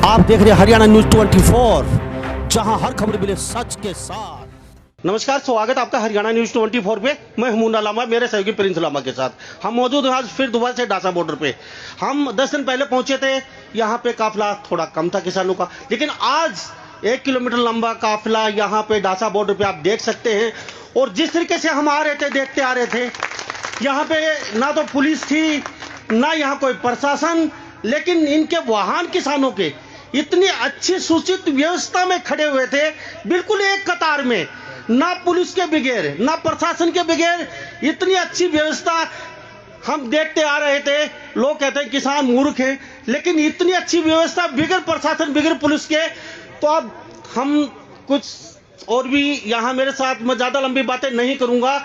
आप देख रहे हैं हरियाणा न्यूज 24, जहां हर खबर मिले सच के साथ। नमस्कार, स्वागत आपका हरियाणा न्यूज 24 पे। मैं हूं मुन्ना लामा, मेरे सहयोगी प्रिंस लामा के साथ हम मौजूद हैं आज फिर दोबारा से डासा बॉर्डर पे। हम 10 दिन पहले पहुंचे थे, यहाँ पे काफिला थोड़ा कम था किसानों का, लेकिन आज 1 किलोमीटर लंबा काफिला यहाँ पे डासा बॉर्डर पे आप देख सकते हैं। और जिस तरीके से हम आ रहे थे, देखते आ रहे थे, यहाँ पे ना तो पुलिस थी ना यहाँ कोई प्रशासन, लेकिन इनके वाहन किसानों के इतनी अच्छी सूचित व्यवस्था में खड़े हुए थे, बिल्कुल एक कतार में, ना पुलिस के बगैर ना प्रशासन के बगैर इतनी अच्छी व्यवस्था हम देखते आ रहे थे। लोग कहते हैं किसान मूर्ख हैं, लेकिन इतनी अच्छी व्यवस्था बगैर प्रशासन बगैर पुलिस के। तो अब हम कुछ और भी यहाँ मेरे साथ, मैं ज्यादा लंबी बातें नहीं करूंगा।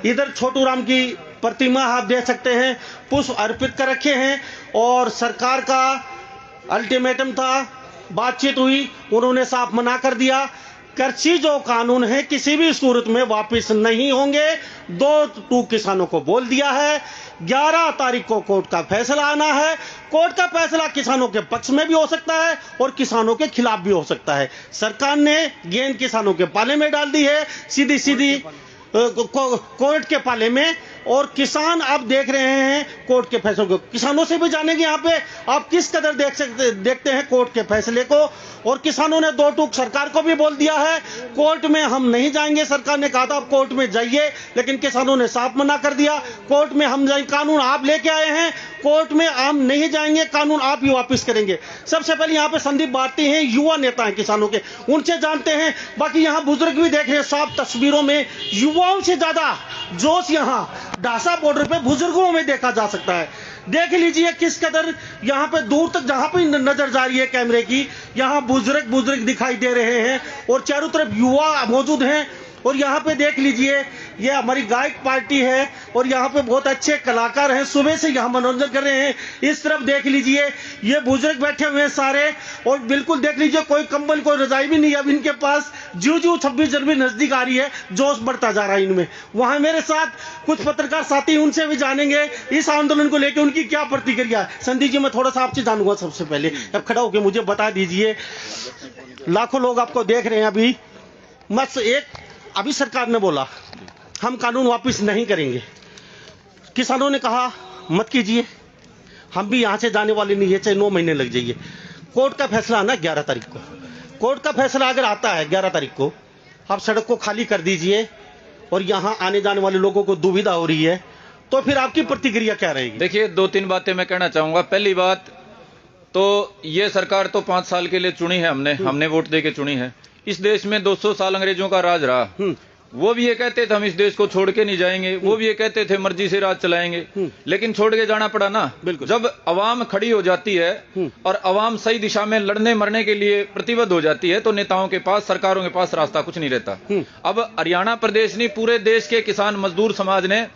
इधर छोटू राम की प्रतिमा आप देख सकते हैं, पुष्प अर्पित कर रखे हैं और सरकार का अल्टीमेटम था, बातचीत हुई, उन्होंने साफ मना कर दिया, कृषि जो कानून है किसी भी सूरत में वापस नहीं होंगे। 2 किसानों को बोल दिया है, 11 तारीख को कोर्ट का फैसला आना है। कोर्ट का फैसला किसानों के पक्ष में भी हो सकता है और किसानों के खिलाफ भी हो सकता है। सरकार ने गेंद किसानों के पाले में डाल दी है, सीधी सीधी कोर्ट के पाले में। और किसान आप देख रहे हैं कोर्ट के फैसले को, किसानों से भी जानेंगे यहाँ पे आप किस कदर देखते हैं कोर्ट के फैसले को। और किसानों ने 2 टूक सरकार को भी बोल दिया है, कोर्ट में हम नहीं जाएंगे। सरकार ने कहा था आप कोर्ट में जाइए, लेकिन किसानों ने साफ मना कर दिया, कोर्ट में हम जाएंगे, कानून आप लेके आए हैं, कोर्ट में हम नहीं जाएंगे, कानून आप ही वापस करेंगे। सबसे पहले यहाँ पे संदीप भारती हैं, युवा नेता हैं किसानों के, उनसे जानते हैं। बाकी यहाँ बुजुर्ग भी देख रहे हैं, साफ तस्वीरों में युवाओं से ज्यादा जोश यहाँ डासा बॉर्डर पे बुजुर्गों में देखा जा सकता है। देख लीजिए किस कदर यहाँ पे दूर तक जहां पे नजर जा रही है कैमरे की, यहाँ बुजुर्ग दिखाई दे रहे हैं और चारों तरफ युवा मौजूद हैं। और यहाँ पे देख लीजिए, ये हमारी गायक पार्टी है और यहाँ पे बहुत अच्छे कलाकार हैं, सुबह से यहाँ मनोरंजन कर रहे हैं। इस तरफ देख लीजिए, ये बुजुर्ग बैठे हुए हैं सारे, और बिल्कुल देख लीजिए कोई कंबल कोई रजाई भी नहीं है अब इनके पास। ज्यों 26 जनवरी नजदीक आ रही है, जोश बढ़ता जा रहा है इनमें। वहां मेरे साथ कुछ पत्रकार साथी, उनसे भी जानेंगे इस आंदोलन को लेकर उनकी क्या प्रतिक्रिया है। संदीप जी, मैं थोड़ा सा आपसे जानूंगा सबसे पहले, अब खड़ा होकर मुझे बता दीजिए, लाखों लोग आपको देख रहे हैं अभी, बस अभी सरकार ने बोला हम कानून वापस नहीं करेंगे, किसानों ने कहा मत कीजिए, हम भी यहां से जाने वाले नहीं है, चाहे 9 महीने लग जाइए। कोर्ट का फैसला आना 11 तारीख को, कोर्ट का फैसला अगर आता है 11 तारीख को, आप सड़क को खाली कर दीजिए और यहां आने जाने वाले लोगों को दुविधा हो रही है, तो फिर आपकी प्रतिक्रिया क्या रहेगी? देखिए, 2-3 बातें मैं कहना चाहूंगा। पहली बात तो ये सरकार तो 5 साल के लिए चुनी है, हमने वोट दे के चुनी है। इस देश में 200 साल अंग्रेजों का राज रहा, वो भी ये कहते थे हम इस देश को छोड़ के नहीं जाएंगे, वो भी ये कहते थे मर्जी से राज चलाएंगे, लेकिन छोड़ के जाना पड़ा ना। जब अवाम खड़ी हो जाती है और अवाम सही दिशा में लड़ने मरने के लिए प्रतिबद्ध हो जाती है, तो नेताओं के पास, सरकारों के पास रास्ता कुछ नहीं रहता। अब हरियाणा प्रदेश नहीं, पूरे देश के किसान मजदूर समाज ने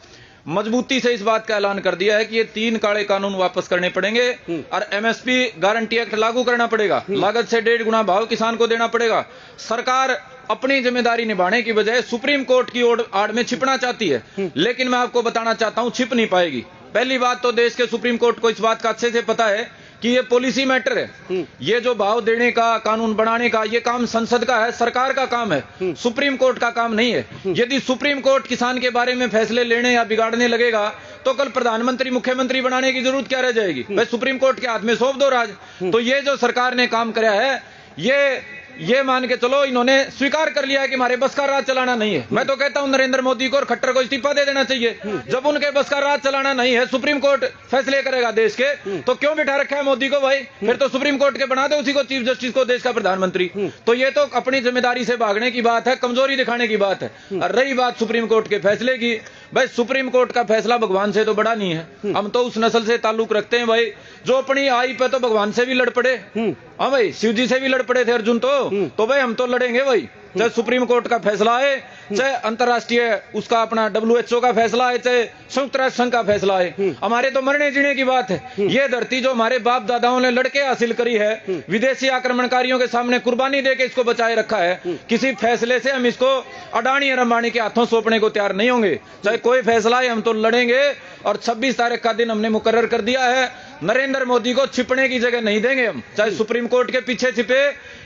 मजबूती से इस बात का ऐलान कर दिया है कि ये 3 काले कानून वापस करने पड़ेंगे और एमएसपी गारंटी एक्ट लागू करना पड़ेगा। लागत से 1.5 गुना भाव किसान को देना पड़ेगा। सरकार अपनी जिम्मेदारी निभाने की बजाय सुप्रीम कोर्ट की आड़ में छिपना चाहती है, लेकिन मैं आपको बताना चाहता हूं, छिप नहीं पाएगी। पहली बात तो देश के सुप्रीम कोर्ट को इस बात का अच्छे से पता है कि ये पॉलिसी मैटर है। ये जो भाव देने का, कानून बनाने का, ये काम संसद का है, सरकार का काम है, सुप्रीम कोर्ट का काम नहीं है। यदि सुप्रीम कोर्ट किसान के बारे में फैसले लेने या बिगाड़ने लगेगा, तो कल प्रधानमंत्री मुख्यमंत्री बनाने की जरूरत क्या रह जाएगी? भाई सुप्रीम कोर्ट के हाथ में सौंप दो राज। तो ये जो सरकार ने काम कराया है, ये मान के चलो इन्होंने स्वीकार कर लिया है कि हमारे बस का राज चलाना नहीं है। मैं तो कहता हूं नरेंद्र मोदी को और खट्टर को इस्तीफा दे देना चाहिए। जब उनके बस का राज चलाना नहीं है, सुप्रीम कोर्ट फैसले करेगा देश के, तो क्यों बिठा रखा है मोदी को? भाई फिर तो सुप्रीम कोर्ट के बना दे उसी को चीफ जस्टिस को, देश का प्रधानमंत्री। तो ये तो अपनी जिम्मेदारी से भागने की बात है, कमजोरी दिखाने की बात है। और रही बात सुप्रीम कोर्ट के फैसले की, भाई सुप्रीम कोर्ट का फैसला भगवान से तो बड़ा नहीं है। हम तो उस नस्ल से ताल्लुक रखते हैं भाई जो अपनी आई पे तो भगवान से भी लड़ पड़े। हाँ भाई, शिव जी से भी लड़ पड़े थे अर्जुन तो भाई हम तो लड़ेंगे भाई। चाहे सुप्रीम कोर्ट का फैसला आए, चाहे अंतर्राष्ट्रीय उसका अपना WHO का फैसला आए, चाहे संयुक्त राष्ट्र संघ का फैसला आए, हमारे तो मरने जीने की बात है। ये धरती जो हमारे बाप दादाओं ने लड़के हासिल करी है, विदेशी आक्रमणकारियों के सामने कुर्बानी देके इसको बचाए रखा है, किसी फैसले से हम इसको अडानी और अंबानी के हाथों सौंपने को तैयार नहीं होंगे। चाहे कोई फैसला है, हम तो लड़ेंगे। और 26 तारीख का दिन हमने मुकर्रर कर दिया है। नरेंद्र मोदी को छिपने की जगह नहीं देंगे हम, चाहे सुप्रीम कोर्ट के पीछे छिपे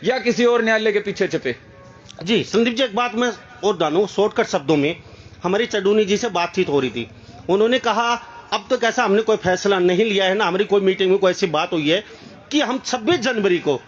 या किसी और न्यायालय के पीछे छिपे। जी संदीप जी, एक बात मैं और डालूं शॉर्टकट शब्दों में। हमारी चडूनी जी से बातचीत हो रही थी, उन्होंने कहा अब तक ऐसा हमने कोई फैसला नहीं लिया है ना, हमारी कोई मीटिंग में कोई ऐसी बात हुई है कि हम 26 जनवरी को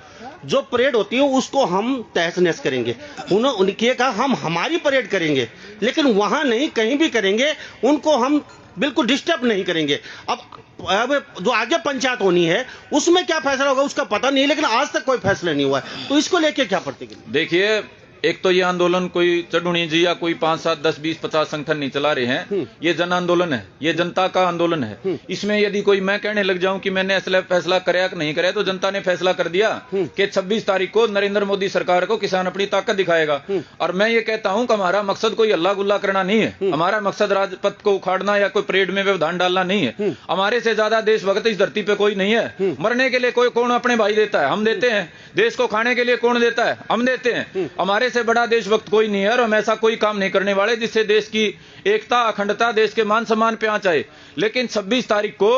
जो परेड होती है उसको हम तहस नहस करेंगे। उन्होंने कहा हम हमारी परेड करेंगे, लेकिन वहां नहीं कहीं भी करेंगे, उनको हम बिल्कुल डिस्टर्ब नहीं करेंगे। अब जो आगे पंचायत होनी है उसमें क्या फैसला होगा उसका पता नहीं, लेकिन आज तक कोई फैसला नहीं हुआ है, तो इसको लेके क्या प्रतिक्रिया? देखिए, एक तो ये आंदोलन कोई चडूनी जी या कोई 5, 7, 10, 20, 50 संगठन नहीं चला रहे हैं। ये जन आंदोलन है, ये जनता का आंदोलन है। इसमें यदि कोई मैं कहने लग जाऊं कि मैंने ऐसा फैसला कराया कि नहीं कराया, तो जनता ने फैसला कर दिया कि 26 तारीख को नरेंद्र मोदी सरकार को किसान अपनी ताकत दिखाएगा। और मैं ये कहता हूं कि हमारा मकसद कोई अल्लाह गुल्ला करना नहीं है, हमारा मकसद राजपथ को उखाड़ना या कोई परेड में व्यवधान डालना नहीं है। हमारे से ज्यादा देशभक्त इस धरती पे कोई नहीं है। मरने के लिए कोई कौन अपने भाई देता है? हम देते हैं। देश को खाने के लिए कौन देता है? हम देते हैं। हमारे से बड़ा देशभक्त कोई नहीं है, और हम ऐसा कोई काम नहीं करने वाले जिससे देश की एकता, अखंडता, देश के मान सम्मान पे आंच आए। लेकिन 26 तारीख को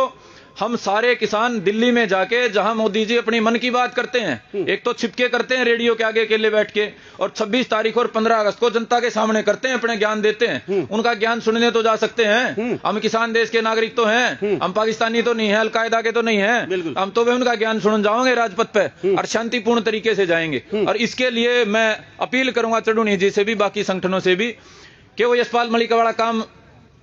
हम सारे किसान दिल्ली में जाके, जहां मोदी जी अपनी मन की बात करते हैं, एक तो छिपके करते हैं रेडियो के आगे अकेले बैठ के, और 26 तारीख और 15 अगस्त को जनता के सामने करते हैं, अपने ज्ञान देते हैं। उनका ज्ञान सुनने तो जा सकते हैं, हम किसान देश के नागरिक तो हैं, हम पाकिस्तानी तो नहीं है, अलकायदा के तो नहीं है, हम तो वे उनका ज्ञान सुन जाओगे राजपथ पे और शांतिपूर्ण तरीके से जाएंगे। और इसके लिए मैं अपील करूंगा चडूनी जी से भी, बाकी संगठनों से भी, कि वो यशपाल मलिक वाला काम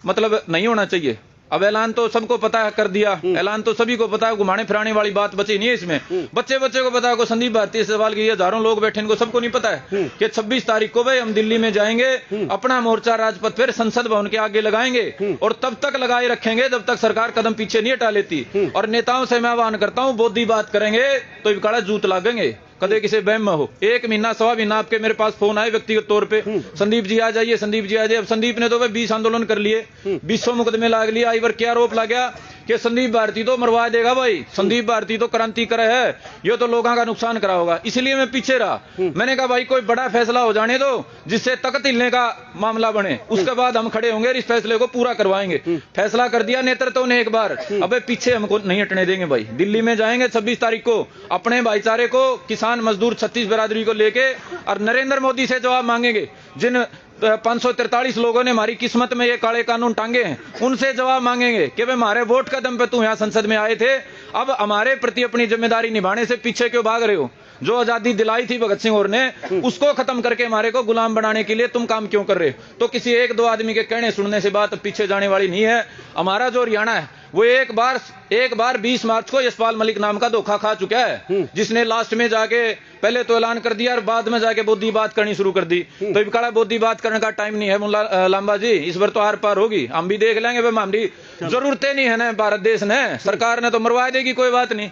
मतलब नहीं होना चाहिए। अब ऐलान तो सबको पता है, कर दिया ऐलान तो सभी को पता है, घुमाने फिराने वाली बात बची नहीं है इसमें। बच्चे को पता है को संदीप भारती सवाल की हजारों लोग बैठे, इनको सबको नहीं पता है कि 26 तारीख को भाई हम दिल्ली में जाएंगे, अपना मोर्चा राजपथ फिर संसद भवन के आगे लगाएंगे, और तब तक लगाए रखेंगे जब तक सरकार कदम पीछे नहीं हटा लेती। और नेताओं से मैं आह्वान करता हूं, बोधी बात करेंगे तो इकड़ा जूत लागेंगे, कदे किसी बहम में हो। 1 महीना 1.25 महीना आपके मेरे पास फोन आए व्यक्तिगत तौर पे, संदीप जी आ जाइए, संदीप जी आ जाइए। अब संदीप ने तो भाई 20 आंदोलन कर लिए, 20 मुकदमे लाग लिए। आई बार क्या आरोप लग गया कि संदीप भारती तो मरवा देगा भाई, संदीप भारती तो क्रांति करे है, ये तो लोगों का नुकसान करा होगा। इसलिए मैं पीछे रहा। मैंने कहा भाई कोई बड़ा फैसला हो जाने दो जिससे तख्त हिलने का मामला बने, उसके बाद हम खड़े होंगे, इस फैसले को पूरा करवाएंगे। फैसला कर दिया नेतृत्व ने एक बार, अब पीछे हमको नहीं हटने देंगे भाई। दिल्ली में जाएंगे 26 तारीख को, अपने भाईचारे को, किसान मजदूर 36 बिरादरी को लेके, और नरेंद्र मोदी से जवाब मांगेंगे। जिन 543 लोगों ने हमारी किस्मत में ये काले कानून टांगे हैं, उनसे जवाब मांगेंगे कि वे हमारे वोट का दम पे तू यहाँ संसद में आए थे, अब हमारे प्रति अपनी जिम्मेदारी निभाने से पीछे क्यों भाग रहे हो? जो आजादी दिलाई थी भगत सिंह और ने, उसको खत्म करके हमारे को गुलाम बनाने के लिए तुम काम क्यों कर रहे हो? तो किसी 1-2 आदमी के कहने सुनने से बात पीछे जाने वाली नहीं है। हमारा जो हरियाणा है वो एक बार 20 मार्च को यशपाल मलिक नाम का धोखा खा चुका है, जिसने लास्ट में जाके पहले तो ऐलान कर दिया और बाद में जाके बोधी बात करनी शुरू कर दी। तो इबकाड़ा बोधी बात करने का टाइम नहीं है मुल्ला लांबा जी, इस बार तो आर पार होगी, हम भी देख लेंगे। हमारी जरूरतें नहीं है ना भारत देश ने, सरकार ने तो मरवा देगी, कोई बात नहीं।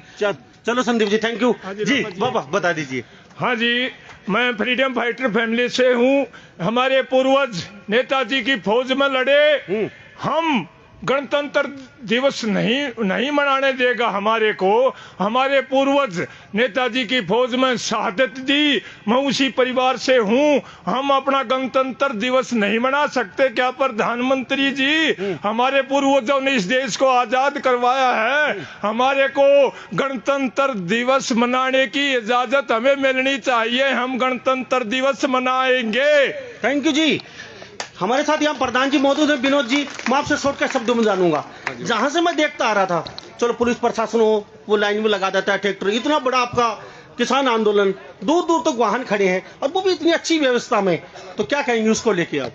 चलो संदीप जी, थैंक यू जी। बाबा बता दीजिए। हाँ जी, मैं फ्रीडम फाइटर फैमिली से हूँ। हमारे पूर्वज नेताजी की फौज में लड़े, हम गणतंत्र दिवस नहीं मनाने देगा हमारे को। हमारे पूर्वज नेताजी की फौज में शहादत दी, मैं उसी परिवार से हूँ। हम अपना गणतंत्र दिवस नहीं मना सकते क्या प्रधानमंत्री जी? हमारे पूर्वजों ने इस देश को आजाद करवाया है, हमारे को गणतंत्र दिवस मनाने की इजाजत हमें मिलनी चाहिए, हम गणतंत्र दिवस मनाएंगे। थैंक यू जी। हमारे साथ यहाँ प्रधान जी मौजूद है, विनोद जी। मैं आपसे शॉर्टकट शब्दों में जानूंगा, जहां से मैं देखता आ रहा था, चलो पुलिस प्रशासन हो वो लाइन में लगा देता है, ट्रैक्टर, इतना बड़ा आपका किसान आंदोलन, दूर दूर तक वाहन खड़े हैं और वो भी इतनी अच्छी व्यवस्था में, तो क्या कहेंगे उसको लेके आप?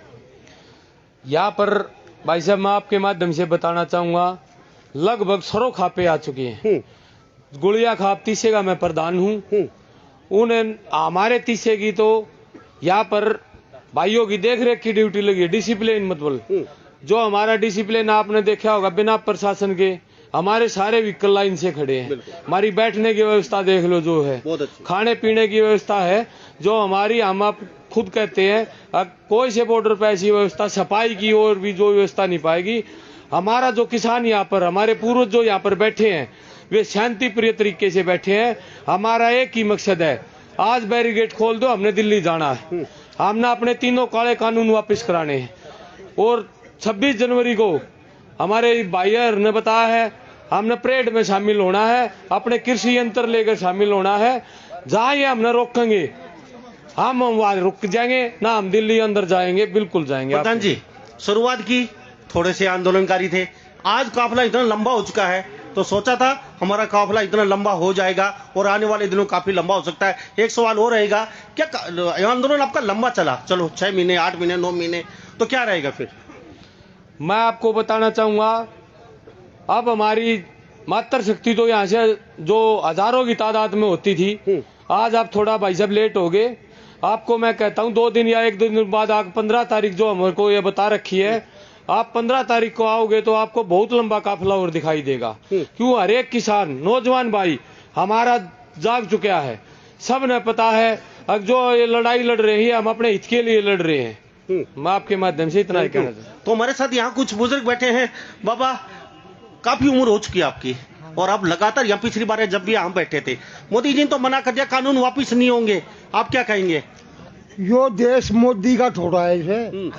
यहाँ पर भाई साहब मैं आपके माध्यम से बताना चाहूंगा, लगभग सरो खापे आ चुके हैं। गुड़िया खाप तीसे का मैं प्रधान हूँ, उन्हें हमारे तीसे की तो यहाँ पर भाइयों की देख रेख की ड्यूटी लगी है, डिसिप्लिन मतलब जो हमारा डिसिप्लिन आपने देखा होगा, बिना प्रशासन के हमारे सारे व्हीकल लाइन से खड़े हैं। हमारी बैठने की व्यवस्था देख लो जो है, बहुत अच्छी। खाने पीने की व्यवस्था है जो हमारी, हम आप खुद कहते हैं अब कोई से बॉर्डर पे ऐसी व्यवस्था, सफाई की और भी जो व्यवस्था नहीं पाएगी। हमारा जो किसान यहाँ पर, हमारे पूर्वज जो यहाँ पर बैठे हैं, वे शांति प्रिय तरीके से बैठे हैं। हमारा एक ही मकसद है, आज बैरिकेड खोल दो, हमने दिल्ली जाना है, हमने अपने तीनों काले कानून वापस कराने हैं। और 26 जनवरी को हमारे भाइयों ने बताया है, हमने परेड में शामिल होना है, अपने कृषि यंत्र लेकर शामिल होना है। जहां ये हमने रोकेंगे हम वहां रुक जाएंगे, ना हम दिल्ली अंदर जाएंगे, बिल्कुल जाएंगे। प्रधान जी, शुरुआत की थोड़े से आंदोलनकारी थे, आज काफिला इतना लंबा हो चुका है तो सोचा था हमारा काफिला इतना लंबा हो जाएगा और आने वाले दिनों काफी लंबा हो सकता है। एक सवाल और रहेगा, क्या आंदोलन आपका लंबा चला, चलो 6 महीने, 8 महीने, 9 महीने, तो क्या रहेगा फिर? मैं आपको बताना चाहूंगा, अब हमारी मात्र शक्ति तो यहाँ से जो हजारों की तादाद में होती थी, आज आप थोड़ा भाई साहब लेट हो गए। आपको मैं कहता हूँ 2 दिन या 1 दिन बाद, आप 15 तारीख जो हमारे को ये बता रखी है, आप 15 तारीख को आओगे तो आपको बहुत लंबा काफिला और दिखाई देगा। क्यों? हर एक किसान, नौजवान भाई हमारा जाग चुका है, सब ने पता है अब जो ये लड़ाई लड़ रही है, हम अपने हित के लिए लड़ रहे हैं। मैं आपके माध्यम से इतना ही कहना चाहता हूं। तो हमारे साथ यहाँ कुछ बुजुर्ग बैठे हैं। बाबा, काफी उम्र हो चुकी है आपकी और आप लगातार, यहाँ पिछली बार जब भी हम बैठे थे, मोदी जी ने तो मना कर दिया कानून वापिस नहीं होंगे, आप क्या कहेंगे? यो देश मोदी का थोड़ा है इसे,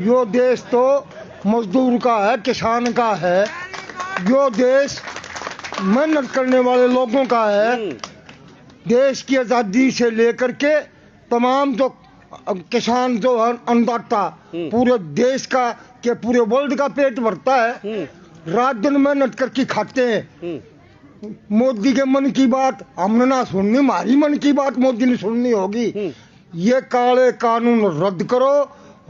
यो देश तो मजदूर का है, किसान का है, यो देश मेहनत करने वाले लोगों का है। देश की आजादी से लेकर के तमाम जो किसान जो है अन्नदाता, पूरे देश का के पूरे वर्ल्ड का पेट भरता है, रात दिन मेहनत करके खाते हैं। मोदी के मन की बात हमने ना सुननी, हमारी मन की बात मोदी ने सुननी होगी। ये काले कानून रद्द करो,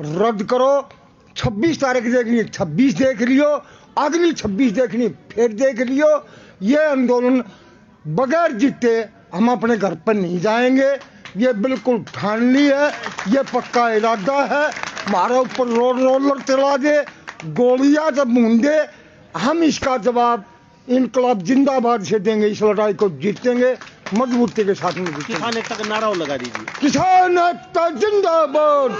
रद्द करो। 26 तारीख देखनी, 26 देख लियो, अगली 26 देखनी फिर देख लियो। ये आंदोलन बगैर जीते हम अपने घर पर नहीं जाएंगे, ये बिल्कुल ठान ली है, ये पक्का इरादा है। हमारे ऊपर रोलर चला दे, गोलियां जब मूंदे, हम इसका जवाब इनकलाब जिंदाबाद से देंगे। इस लड़ाई को जीतेंगे, मजबूती के साथ में जीतेंगे। किसान एकता का नारा लगा दीजिए। किसान एकता जिंदाबाद,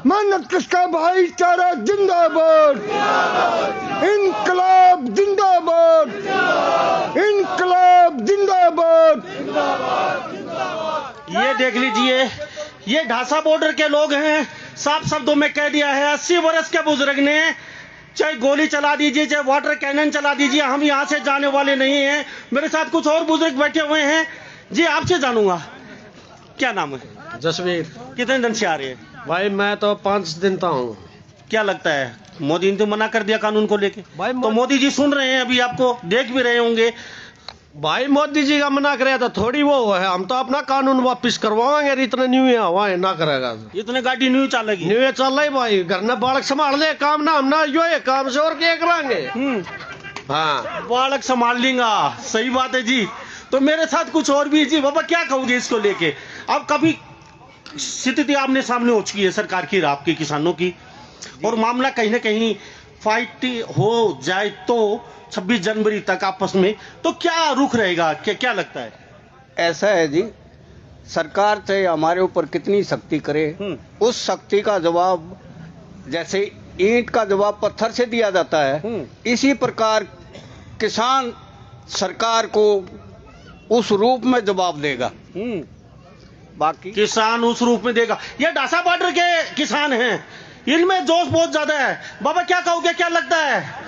मेहनत किसका भाईचारा जिंदाबाद, इनकलाब जिंदाबाद, इनकलाब जिंदाबाद। ये देख लीजिए, ये ढासा बॉर्डर के लोग हैं, साफ शब्दों में कह दिया है 80 वर्ष के बुजुर्ग ने, चाहे गोली चला दीजिए, चाहे वाटर कैनन चला दीजिए, हम यहाँ से जाने वाले नहीं हैं। मेरे साथ कुछ और बुजुर्ग बैठे हुए हैं। जी, आपसे जानूंगा, क्या नाम है? जसवीर कितने दिन से आ रहे हैं? भाई, मैं तो 5 दिन का हूँ। क्या लगता है, मोदी ने तो मना कर दिया कानून को लेके, तो मोदी जी सुन रहे हैं, अभी आपको देख भी रहे होंगे। भाई, मोदी जी का मना करे तो थोड़ी वो है, हम तो अपना कानून वापिस करवाएंगे। इतने न्यू हवा ना करेगा, इतने गाड़ी न्यू चलेगी, न्यू चल रही भाई। घर ने बालक संभाल ले, काम ना हम ना यो है, काम से और क्या कराएंगे। हाँ, बालक संभाल लेंगा, सही बात है जी। तो मेरे साथ कुछ और भी। जी बाबा, क्या कहोगे इसको लेके? अब कभी स्थिति आमने सामने हो चुकी है सरकार की, आपके किसानों की, और मामला कहीं ना कहीं फाइट हो जाए तो 26 जनवरी तक आपस में, तो क्या रुख रहेगा? क्या लगता है? ऐसा है जी, सरकार चाहे हमारे ऊपर कितनी सख्ती करे, उस सख्ती का जवाब जैसे ईंट का जवाब पत्थर से दिया जाता है, इसी प्रकार किसान सरकार को उस रूप में जवाब देगा। बाकी किसान उस रूप में देगा। ये ढासा बॉर्डर के किसान हैं, इनमें जोश बहुत ज्यादा है। बाबा, क्या कहोगे, क्या लगता है?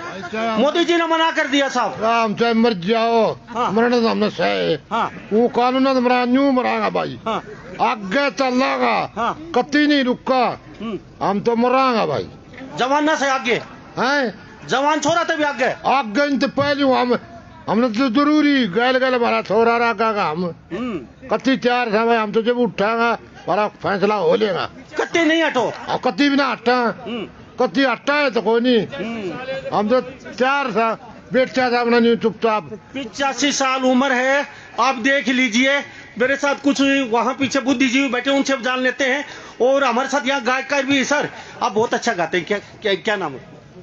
मोदी जी ने मना कर दिया साहब, राम चाहे मर जाओ, हाँ। मरने तो हमने सही। हाँ। वो कानून मरा न्यू मरांगा भाई, हाँ। आगे चलेगा, हाँ। कती नहीं रुका, हम तो मरांगा भाई। जवान से आगे हैं, जवान छोरा थे भी आगे, आगे तो पहले हमने तो जरूरी गैल गैल हमारा छोरा रखा हम कति तैयार था भाई। हम तो जब उठाएगा हमारा फैसला हो लेगा। कत्ते नहीं हटो, और कति भी ना हटा, कति हटा है तो कोई नहीं। हम तो तैयार था, बेटा था अपना, नहीं चुपचाप। 85 साल उम्र है, आप देख लीजिए। मेरे साथ कुछ वहाँ पीछे बुद्धिजीवी बैठे, उनसे जान लेते हैं। और हमारे साथ यहाँ गायकार भी है। सर, आप बहुत अच्छा गाते हैं, क्या नाम है?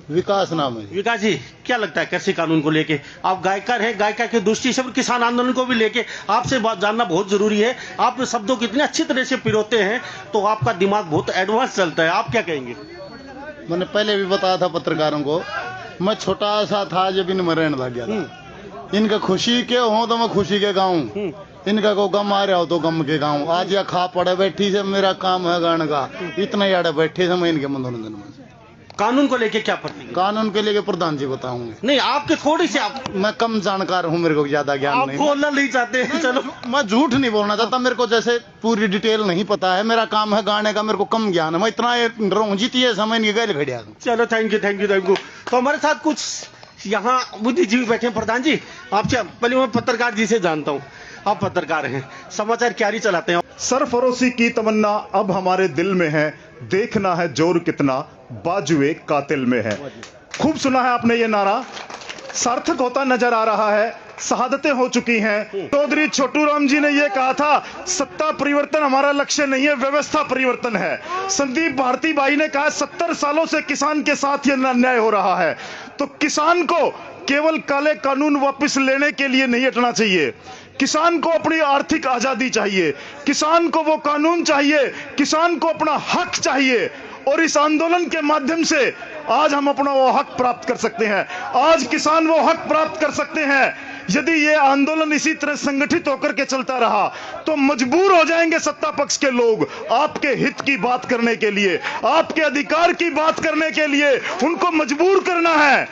विकास नाम है। विकास जी, क्या लगता है कृषि कानून को लेके? आप गायकर हैं, गायिका की दृष्टि से किसान आंदोलन को भी लेके आपसे बात जानना बहुत जरूरी है। आप शब्दों को इतने अच्छी तरह से पिरोते हैं तो आपका दिमाग बहुत एडवांस चलता है, आप क्या कहेंगे? मैंने पहले भी बताया था पत्रकारों को, मैं छोटा सा था जब इनमें रहने लग गया था। इनका खुशी के हो तो मैं खुशी के गाऊं, इनका को गम आ रहा हो तो गम के गाऊं। आज या खा पड़े बैठी से मेरा काम है गाने का, इतना यार बैठे से मैं इनके मनोरंजन में। कानून को लेके क्या प्रतिक्रिया? कानून के लिए प्रधान जी बताऊंगे। नहीं, आपके थोड़ी सी आप मैं कम जानकार हूँ, मेरे को ज्यादा ज्ञान आप नहीं। बोलना नहीं चाहते हैं, चलो। मैं झूठ नहीं बोलना चाहता, मेरे को जैसे पूरी डिटेल नहीं पता है। मेरा काम है गाने का, मेरे को कम ज्ञान है। मैं इतना रहूं जीती समय नहीं गए खड़िया। चलो, thank you, thank you, thank you. तो हमारे साथ कुछ यहाँ बुद्धिजीवी बैठे हैं। प्रधान जी, आपसे पहले मैं पत्रकार जी से जानता हूँ, आप पत्रकार हैं, समाचार क्यारी चलाते हैं। सरफरोशी की तमन्ना अब हमारे दिल में है, देखना है जोर कितना बाजुए कातिल में है। खूब सुना है आपने ये नारा, सार्थक होता नजर आ रहा है। शहादतें हो चुकी हैं। चौधरी छोटू राम जी ने यह कहा था, सत्ता परिवर्तन हमारा लक्ष्य नहीं है, व्यवस्था परिवर्तन है। संदीप भारती भाई ने कहा, 70 सालों से किसान के साथ यह अन्याय हो रहा है। तो किसान को केवल काले कानून वापस लेने के लिए नहीं हटना चाहिए। किसान को अपनी आर्थिक आजादी चाहिए, किसान को वो कानून चाहिए, किसान को अपना हक चाहिए। और इस आंदोलन के माध्यम से आज हम अपना वो हक प्राप्त कर सकते हैं। आज किसान वो हक प्राप्त कर सकते हैं। यदि ये आंदोलन इसी तरह संगठित होकर के चलता रहा तो मजबूर हो जाएंगे सत्ता पक्ष के लोग आपके हित की बात करने के लिए, आपके अधिकार की बात करने के लिए। उनको मजबूर करना है,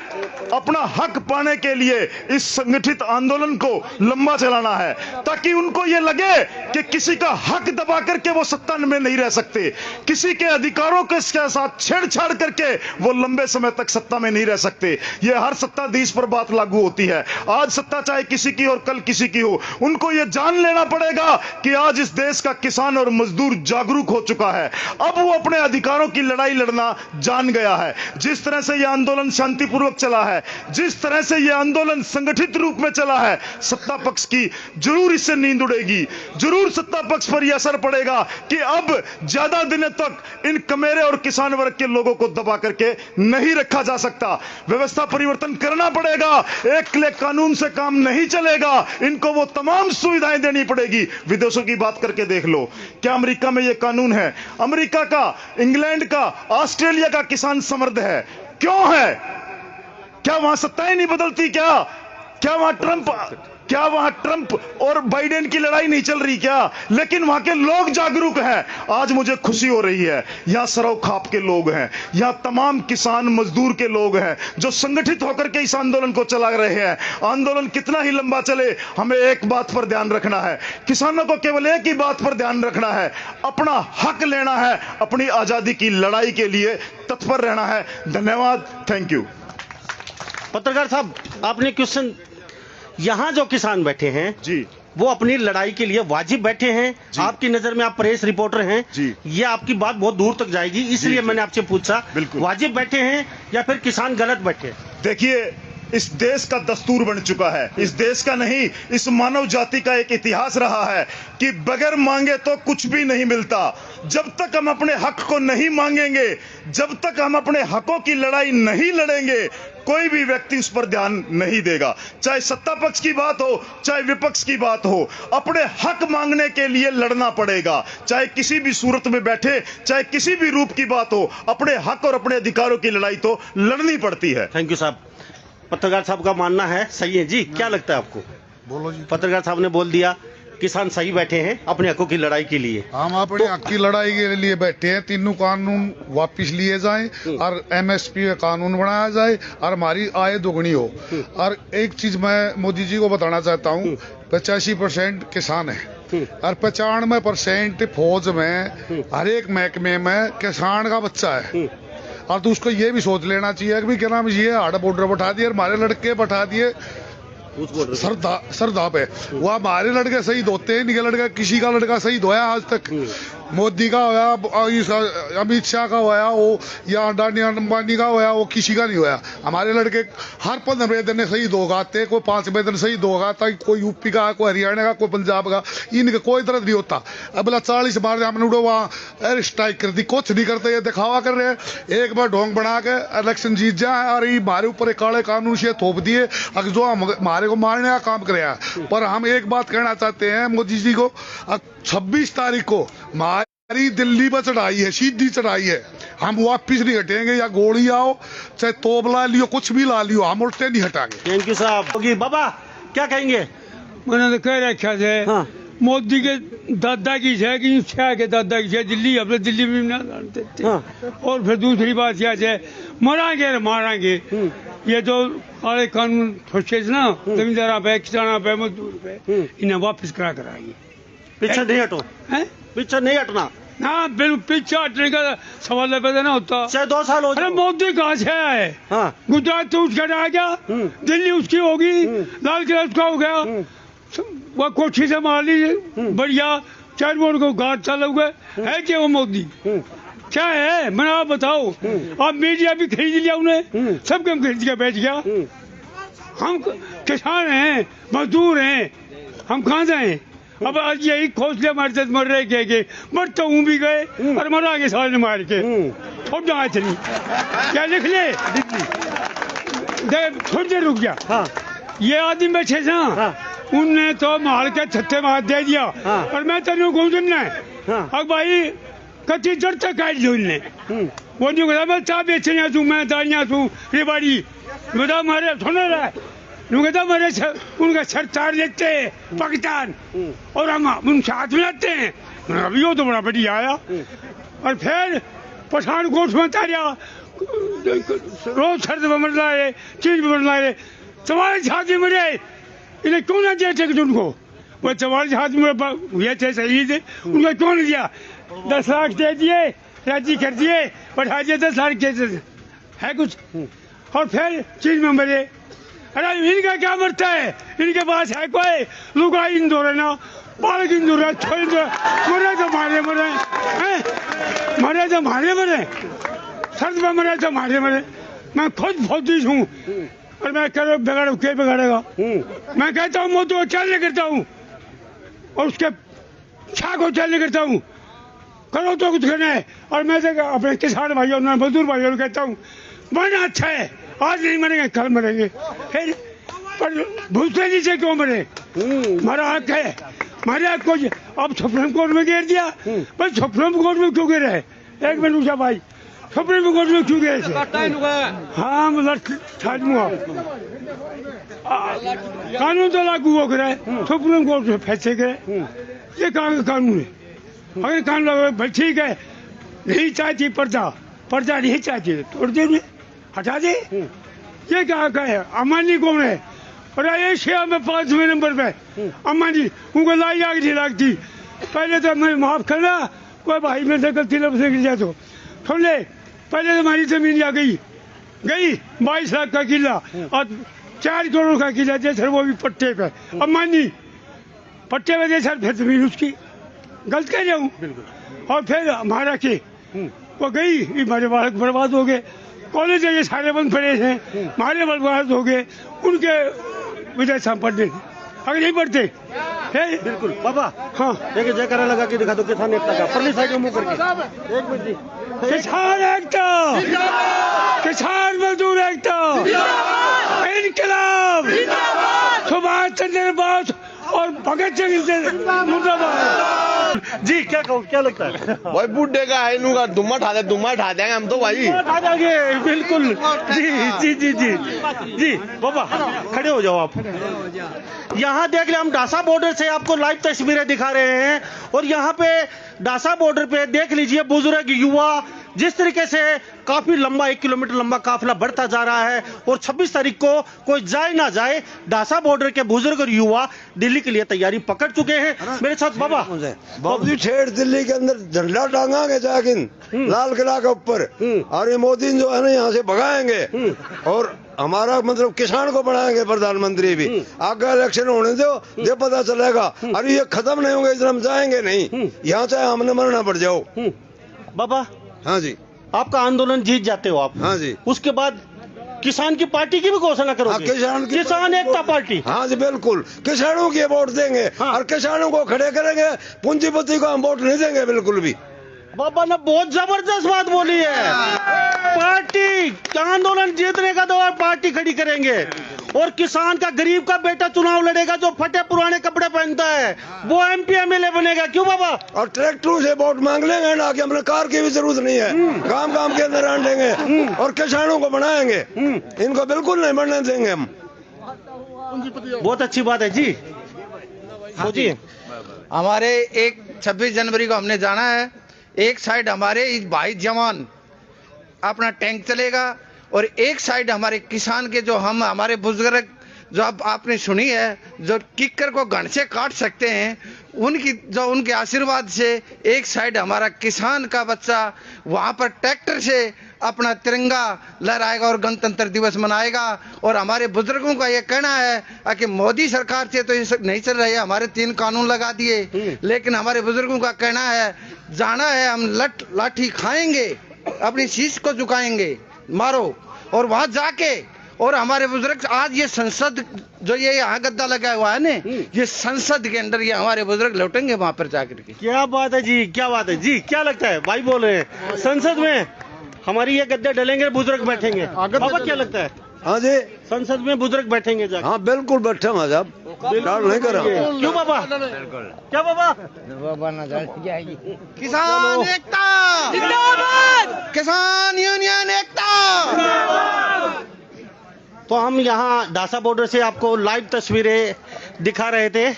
अपना हक पाने के लिए इस संगठित आंदोलन को लंबा चलाना है, ताकि उनको ये लगे कि किसी का हक दबा करके वो सत्ता में नहीं रह सकते, किसी के अधिकारों के साथ छेड़छाड़ करके वो लंबे समय तक सत्ता में नहीं रह सकते। ये हर सत्ताधीश पर बात लागू होती है। आज सत्ता चाहे किसी की और कल किसी की हो, उनको यह जान लेना पड़ेगा कि आज इस देश का किसान और मजदूर जागरूक हो चुका है। अब वो अपने अधिकारों की लड़ाई लड़ना जान गया है। जिस तरह से यह आंदोलन शांतिपूर्वक चला है, जिस तरह से यह आंदोलन संगठित रूप में चला है, सत्ता पक्ष की जरूर इससे नींद उड़ेगी। जरूर सत्ता पक्ष पर यह असर पड़ेगा कि अब ज्यादा दिनों तक इन कमेरे और किसान वर्ग के लोगों को दबा करके नहीं रखा जा सकता। व्यवस्था परिवर्तन करना पड़ेगा। एक क्लिक कानून से काम नहीं चलेगा। इनको वो तमाम सुविधाएं देनी पड़ेगी। विदेशों की बात करके देख लो, क्या अमेरिका में ये कानून है? अमेरिका का, इंग्लैंड का, ऑस्ट्रेलिया का किसान समृद्ध है। क्यों है? क्या वहां सत्ताएं नहीं बदलती? क्या वहां ट्रंप और बाइडेन की लड़ाई नहीं चल रही क्या? लेकिन वहां के लोग जागरूक हैं। आज मुझे खुशी हो रही है, यहां सरव खाप के लोग हैं, यहां तमाम किसान मजदूर के लोग हैं जो संगठित होकर के इस आंदोलन को चला रहे हैं। आंदोलन कितना ही लंबा चले, हमें एक बात पर ध्यान रखना है, किसानों को केवल एक ही बात पर ध्यान रखना है, अपना हक लेना है, अपनी आजादी की लड़ाई के लिए तत्पर रहना है। धन्यवाद, थैंक यू। पत्रकार साहब, आपने क्वेश्चन, यहाँ जो किसान बैठे हैं जी, वो अपनी लड़ाई के लिए वाजिब बैठे हैं। आपकी नजर में, आप प्रेस रिपोर्टर हैं जी, ये आपकी बात बहुत दूर तक जाएगी, इसलिए मैंने आपसे पूछा, बिल्कुल। वाजिब बैठे हैं या फिर किसान गलत बैठे हैं? देखिए, इस देश का दस्तूर बन चुका है, इस देश का नहीं, इस मानव जाति का एक इतिहास रहा है कि बगैर मांगे तो कुछ भी नहीं मिलता। जब तक हम अपने हक को नहीं मांगेंगे, जब तक हम अपने हकों की लड़ाई नहीं लड़ेंगे, कोई भी व्यक्ति उस पर ध्यान नहीं देगा। चाहे सत्ता पक्ष की बात हो, चाहे विपक्ष की बात हो, अपने हक मांगने के लिए लड़ना पड़ेगा। चाहे किसी भी सूरत में बैठे, चाहे किसी भी रूप की बात हो, अपने हक और अपने अधिकारों की लड़ाई तो लड़नी पड़ती है। थैंक यू साहब। पत्रकार साहब का मानना है सही है जी, क्या लगता है आपको? बोलो जी। पत्रकार साहब ने बोल दिया, किसान सही बैठे हैं अपने हकों की लड़ाई के लिए। हम अपने हक की लड़ाई के लिए बैठे हैं। तीनों कानून वापस लिए जाएं और एमएसपी का कानून बनाया जाए और हमारी आय दोगुनी हो। और एक चीज मैं मोदी जी को बताना चाहता हूँ, 85% किसान है और 95% फौज में, हर एक महकमे में किसान का बच्चा है। और तो उसको ये भी सोच लेना चाहिए कि क्या नाम, ये हार्ड बॉर्डर बैठा दिए, हमारे लड़के बैठा दिए सरदा पे। वो हमारे लड़के शहीद होते हैं, इनके लड़का, किसी का लड़का शहीद होया आज तक? मोदी का होया, अमित शाह का होया वो, या अडानी अंबानी का होया, वो किसी का नहीं होया। हमारे लड़के हर 15वें दिन शहीद हो गाते, कोई 5वें दिन शहीद हो गाता, कोई यूपी का, कोई हरियाणा का, कोई पंजाब का, इनका कोई दर्द नहीं होता। अब 40 मार हमने उड़ो वहाँ एयर स्ट्राइक कर दी, कुछ नहीं करते, ये दिखावा कर रहे हैं। एक बार ढोंग बना के इलेक्शन जीत जाए और ये हमारे ऊपर एक काले कानून से थोप दिए, अगर जो हमारे को मारने का काम करे। पर हम एक बात कहना चाहते हैं मोदी जी को, 26 तारीख को हमारी दिल्ली पर चढ़ाई है, सीधी चढ़ाई है, हम वापिस नहीं हटेंगे। या गोली आओ चाहे तोप ला लियो, कुछ भी ला लियो, हम उल्टे नहीं हटाएंगे। थैंक यू साहब। होगी बाबा क्या कहेंगे? मैंने तो कह रखा है हाँ। मोदी के दादा की है कि शाह के दादा की है, दिल्ली अपने दिल्ली में ना जानते थे। हाँ। और फिर दूसरी बात क्या है, मरांगे मारेंगे। ये जो काले कानून सोचे ना, जमींदार पे, किसान पे, मजदूर पे, इन्हें वापस करा कराएंगे। पीछे नहीं हटो, हैं? पीछे नहीं हटना। ना बिल्कुल पीछे हटने का सवाल पैदा ना होता। चाहे 2 साल हो अरे जाए। मोदी कहाँ से है? हाँ। गुजरात तो उसका रह गया, दिल्ली उसकी होगी, लाल किला उसका हो गया, वो कोठी से मार लीजिए बढ़िया, 4 वोट को गाड़ चालू हुए है क्या वो मोदी? क्या है मैंने आप बताओ। अब मीडिया भी खरीद लिया उन्हें, सब कम खरीद के बेच गया। हम किसान हैं, मजदूर हैं, हम कहाँ जाए? अब आज यही खोसले मरते मर रहे के मर तो ऊँ भी गए और मरा के साले मार के अब जहाँ चली क्या लिख ले देख थोड़ी देर रुक गया। हाँ। ये आदमी बैठे ना, उनने तो मार के छत्ते मार दे दिया। और मैं तेरे को सुनना है अब भाई कच्ची जड़ तक काट ली उनने। वो नहीं कहता मैं चाय बेचने तू, मैं दालियाँ तू रेबाड़ी बता मारे सुना रहा है, कहता मेरे उनका सर चार लेते हैं पाकिस्तान और हम उनसे हाथ मिलाते हैं। अभी वो तो बड़ा बढ़िया आया। और फिर पठानकोट में तारिया रोज सर्द में मर रहे, चीज में मर रहे, 44 आदमी मरे, इन्हें क्यों ना दिया टिकट उनको? वो 44 आदमी हुए थे शहीद, उनको क्यों नहीं दिया? 10 लाख दे दिए, राजी कर दिए, बढ़ा दिए 10 लाख के है कुछ। और फिर चीज में मरे। अरे इनका क्या मरता है? इनके पास है कोई लुगाई इंदौर है ना, बालक इंदौर है, छोड़ मरे तो मारे मरे, मरे तो मारे मरे, सर्द में मरे तो मारे मरे। मैं खुद फौजी हूँ और मैं कह बिगाड़ो क्या बिगाड़ेगा? मैं कहता हूँ मोदी को चलने करता हूँ और उसके छा को चलने करता हूँ, करो तो कुछ करना है। और मैं अपने किसान भाइयों मजदूर भाइयों को कहता हूँ मरना अच्छा है, आज नहीं मरेंगे कल मरेंगे। फिर पर भूसे जी से क्यों मरे? हमारा हक है, हमारे हक को अब सुप्रीम कोर्ट में गिर दिया। पर सुप्रीम कोर्ट में क्यों गिरे? एक मिनट पूछा भाई, सुप्रीम कोर्ट में क्यों गिरे? हाँ मतलब कानून तो लागू हो गया, सुप्रीम कोर्ट में फैसले गए। ये कहाँ का कानून है? अगर कानून लगा ठीक है, नहीं चाहती पर्दा नहीं चाहती तोड़ दे, हटा दे। ये क्या है? अमानी कौन है? और एशिया में 5वें नंबर पे अमानी, उनको लाई आग नहीं लगती। पहले तो मैं माफ करना, कोई भाई में से गलती लफ्ज़ गिर जाए तो सुन ले। पहले तो हमारी जमीन आ गई 22 लाख का किला और 4 करोड़ का किला दे सर, वो भी पट्टे पे। अमानी पट्टे पे दे सर, फिर जमीन उसकी गलत कह रहा हूँ। और फिर हमारा के वो गई, हमारे बालक बर्बाद हो गए, कॉलेज ये सारे बंद पड़े हैं, हमारे बर्बाद हो गए, उनके वजह से हम पढ़ते अगर नहीं पढ़ते। बिल्कुल बाबा। हाँ देखिए जयकारा लगा के दिखा दो किसान एकता का, परली साइड में मुंह करके। एक मिनट जी। किसान एकता, किसान मजदूर एकता, इनकलाब, सुभाष चंद्र बोस और भगत सिंह मुर्दाबाद। जी क्या कहूँ, क्या लगता है? भाई बुढ़े का है इनका दुम्मा उठा देंगे हम तो भाई। आ जाएंगे बिल्कुल। जी जी जी जी जी बाबा खड़े हो जाओ आप। यहाँ देख रहे हम डासा बॉर्डर से आपको लाइव तस्वीरें दिखा रहे हैं और यहाँ पे डासा बॉर्डर पे देख लीजिए बुजुर्ग युवा जिस तरीके से काफी लंबा 1 किलोमीटर लंबा काफिला बढ़ता जा रहा है। और 26 तारीख को कोई जाए ना जाए, डासा बॉर्डर के बुजुर्ग और युवा दिल्ली के लिए तैयारी पकड़ चुके हैं। मेरे साथ बाबा बाबू ठेठ दिल्ली के अंदर झंडा टांगांगे जाकिन लाल किला के ऊपर, और ये मोदी जो है ना यहाँ से भगाएंगे और हमारा मतलब किसान को बनाएंगे प्रधानमंत्री भी। आगे इलेक्शन होने दो, ये पता चलेगा। अरे ये खत्म नहीं होंगे, इधर हम जाएंगे नहीं, यहाँ चाहे हमने मरना पड़ जाओ। बाबा, हाँ जी, आपका आंदोलन जीत जाते हो आप, हाँ जी, उसके बाद किसान की पार्टी की भी घोषणा करोगे? किसान एकता पार्टी। हाँ जी बिल्कुल, किसानों के वोट देंगे। और किसानों को खड़े करेंगे, पूंजीपति को हम वोट नहीं देंगे बिल्कुल भी। बाबा ने बहुत जबरदस्त बात बोली है। पार्टी आंदोलन जीतने का तो और पार्टी खड़ी करेंगे, और किसान का, गरीब का बेटा चुनाव लड़ेगा जो फटे पुराने कपड़े पहनता है, वो MP MLA बनेगा। क्यों बाबा? और ट्रैक्टरों से वोट मांग लेंगे ना, कि हमने कार की भी जरूरत नहीं है, काम काम के अंदर आन देंगे और किसानों को बनाएंगे। इनको बिल्कुल नहीं बनने देंगे हम। बहुत अच्छी बात है जी। जी, हमारे 26 जनवरी को हमने जाना है। एक साइड हमारे इस भाई जवान अपना टैंक चलेगा, और एक साइड हमारे किसान के, जो हम हमारे बुजुर्ग जो अब आपने सुनी है, जो किक्कर को घन से काट सकते हैं, उनकी जो उनके आशीर्वाद से एक साइड हमारा किसान का बच्चा वहाँ पर ट्रैक्टर से अपना तिरंगा लहराएगा और गणतंत्र दिवस मनाएगा। और हमारे बुजुर्गों का ये कहना है कि मोदी सरकार से तो ये सब नहीं चल रही है, हमारे 3 कानून लगा दिए, लेकिन हमारे बुजुर्गों का कहना है जाना है, हम लाठी खाएंगे, अपनी शीश को झुकाएंगे, मारो। और वहां जाके, और हमारे बुजुर्ग आज ये संसद जो ये यहाँ गद्दा लगा हुआ है ना, ये संसद के अंदर ये हमारे बुजुर्ग लौटेंगे वहां पर जाकर के। क्या बात है जी, क्या बात है जी। क्या लगता है? भाई बोल रहे हैं संसद में हमारी ये गद्दे डलेंगे, बुजुर्ग बैठेंगे। बाबा क्या लगता है? हाँ जी, संसद में बुजुर्ग बैठेंगे जाकर? हाँ बिल्कुल बैठे हैं साहब, डाल नहीं करा। क्यों बाबा? क्या बाबा? किसान एकता जिंदाबाद, किसान यूनियन एकता। तो हम यहाँ डासा बॉर्डर से आपको लाइव तस्वीरें दिखा रहे थे।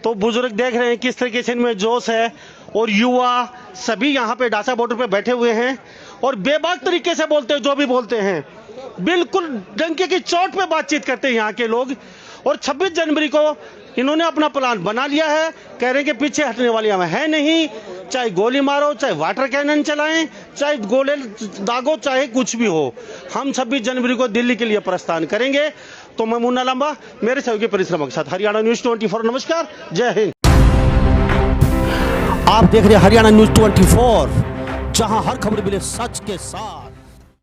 तो बुजुर्ग देख रहे हैं किस तरीके से इनमें जोश है, और युवा सभी यहाँ पे डासा बॉर्डर पे बैठे हुए हैं और बेबाक तरीके से बोलते हैं, जो भी बोलते हैं बिल्कुल डंके की चोट पे बातचीत करते हैं यहाँ के लोग। और 26 जनवरी को इन्होंने अपना प्लान बना लिया है, कह रहे हैं कि पीछे हटने वाली हमें है नहीं, चाहे गोली मारो, चाहे वाटर कैनन चलाएं, चाहे गोले दागो, चाहे कुछ भी हो, हम 26 जनवरी को दिल्ली के लिए प्रस्थान करेंगे। तो मैं मुन्ना लांबा, मेरे सहयोगी परिश्रम के साथ हरियाणा न्यूज 24। नमस्कार, जय हिंद। आप देख रहे हैं हरियाणा न्यूज 24, जहां हर खबर मिले सच के साथ।